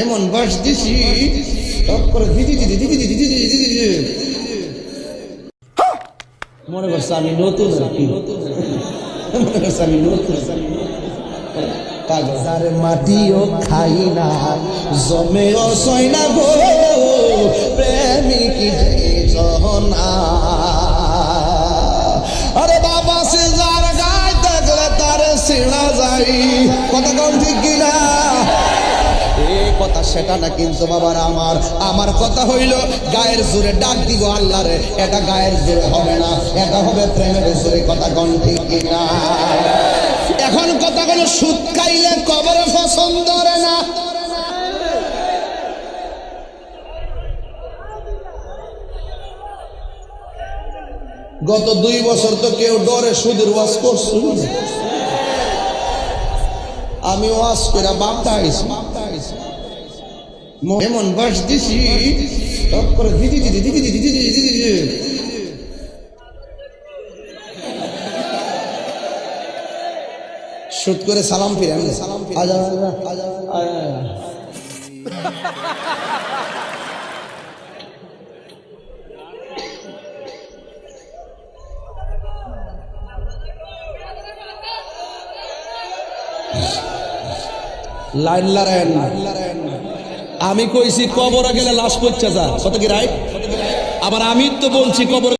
এমন বাস দিছি মনে করছে আমি নতুন আর কি মনে করছে আমি নতুন কাগজারে মাটিও খাই না জমেও সয় না গো প্রেমিক জহনা আরে বাবা সে যার গায়ে থাকলে তার ছিঁড়া যাই কথা কম ঠিক কিনা এই কথা সেটা না কিন্তু বাবার আমার কথা হইল গায়ের জোরে ডাক দিব আল্লাহ রে এটা গায়ের জোরে হবে না এটা হবে প্রেমের জোরে কথা কম ঠিক কিনা এখন কথাগুলো সুদ খাইলে কবরে পছন্দ করে না গত 2 বছর তো কেউ ডরে সুদের ওয়াজ করছে আমি ওয়াজ করে বাপটা আইছি এমন বাস দিছি তারপরে দিদি দিদি দিদি দিদি দিদি দিদি শুট করে সালাম ফিরে আমি সালাম আজা লাইন লারেন আমি কইছি কবরে গেলে লাশ পড়ছে যা কত কি রাইট আবার আমি তো বলছি কবর